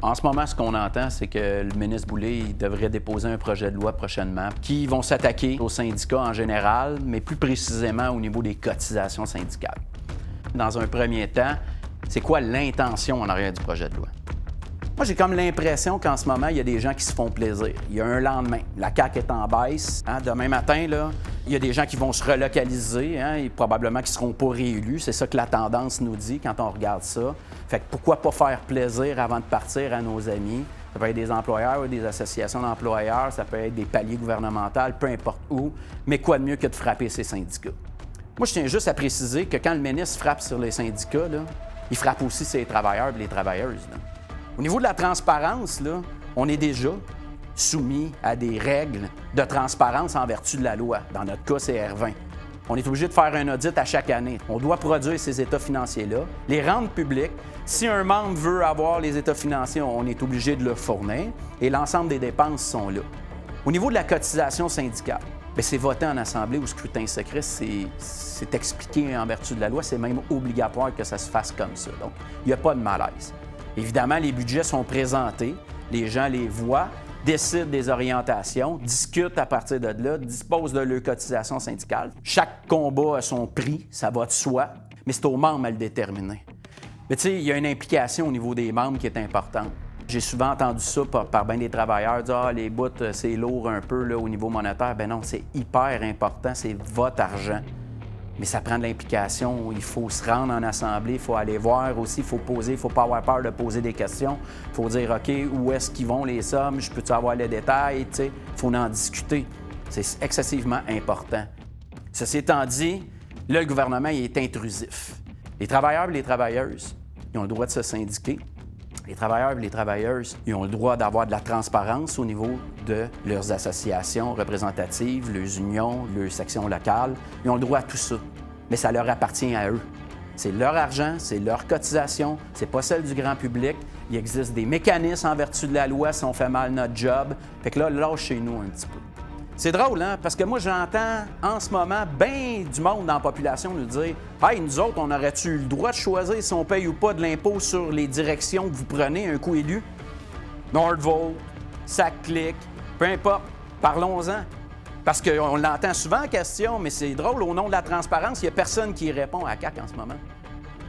En ce moment, ce qu'on entend, c'est que le ministre Boulay il devrait déposer un projet de loi prochainement qui vont s'attaquer aux syndicats en général, mais plus précisément au niveau des cotisations syndicales. Dans un premier temps, c'est quoi l'intention en arrière du projet de loi? Moi, j'ai comme l'impression qu'en ce moment, il y a des gens qui se font plaisir. Il y a un lendemain. La CAQ est en baisse. Demain matin, là, il y a des gens qui vont se relocaliser et probablement qui ne seront pas réélus. C'est ça que la tendance nous dit quand on regarde ça. Fait que pourquoi pas faire plaisir avant de partir à nos amis? Ça peut être des employeurs ou des associations d'employeurs, ça peut être des paliers gouvernementaux, peu importe où. Mais quoi de mieux que de frapper ces syndicats? Moi, je tiens juste à préciser que quand le ministre frappe sur les syndicats, là, il frappe aussi ses travailleurs et les travailleuses. Là. Au niveau de la transparence, là, on est déjà soumis à des règles de transparence en vertu de la loi. Dans notre cas, c'est R20. On est obligé de faire un audit à chaque année. On doit produire ces états financiers-là, les rendre publics. Si un membre veut avoir les états financiers, on est obligé de le fournir et l'ensemble des dépenses sont là. Au niveau de la cotisation syndicale, bien, c'est voté en assemblée au scrutin secret, c'est expliqué en vertu de la loi, c'est même obligatoire que ça se fasse comme ça. Donc, il n'y a pas de malaise. Évidemment, les budgets sont présentés, les gens les voient, décident des orientations, discutent à partir de là, disposent de leur cotisation syndicale. Chaque combat a son prix, ça va de soi, mais c'est aux membres à le déterminer. Mais tu sais, il y a une implication au niveau des membres qui est importante. J'ai souvent entendu ça par bien des travailleurs, dire « Ah, les bouts, c'est lourd un peu là, au niveau monétaire. » Bien non, c'est hyper important, c'est votre argent. Mais ça prend de l'implication, il faut se rendre en assemblée, il faut aller voir aussi, il faut poser, il ne faut pas avoir peur de poser des questions. Il faut dire, OK, où est-ce qu'ils vont les sommes, je peux-tu avoir les détails, tu sais, il faut en discuter. C'est excessivement important. Ceci étant dit, là, le gouvernement il est intrusif. Les travailleurs et les travailleuses, ils ont le droit de se syndiquer. Les travailleurs et les travailleuses, ils ont le droit d'avoir de la transparence au niveau de leurs associations représentatives, leurs unions, leurs sections locales. Ils ont le droit à tout ça, mais ça leur appartient à eux. C'est leur argent, c'est leur cotisation, c'est pas celle du grand public. Il existe des mécanismes en vertu de la loi si on fait mal notre job. Fait que là, lâchez-nous un petit peu. C'est drôle, hein? Parce que moi, j'entends en ce moment bien du monde dans la population nous dire « Hey, nous autres, on aurait-tu eu le droit de choisir si on paye ou pas de l'impôt sur les directions que vous prenez un coup élu? » Nordvolt, SAC-Clic, peu importe, parlons-en. Parce qu'on l'entend souvent en question, mais c'est drôle, au nom de la transparence, il n'y a personne qui répond à CAQ en ce moment.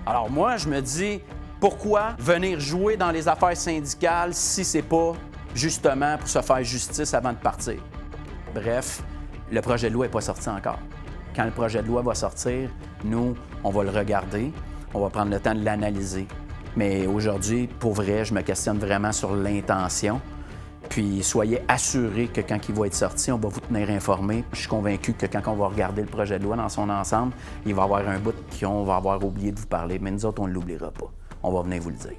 Alors moi, je me dis, pourquoi venir jouer dans les affaires syndicales si c'est pas justement pour se faire justice avant de partir? Bref, le projet de loi n'est pas sorti encore. Quand le projet de loi va sortir, nous, on va le regarder, on va prendre le temps de l'analyser. Mais aujourd'hui, pour vrai, je me questionne vraiment sur l'intention. Puis soyez assurés que quand il va être sorti, on va vous tenir informés. Je suis convaincu que quand on va regarder le projet de loi dans son ensemble, il va y avoir un bout qu'on va avoir oublié de vous parler. Mais nous autres, on ne l'oubliera pas. On va venir vous le dire.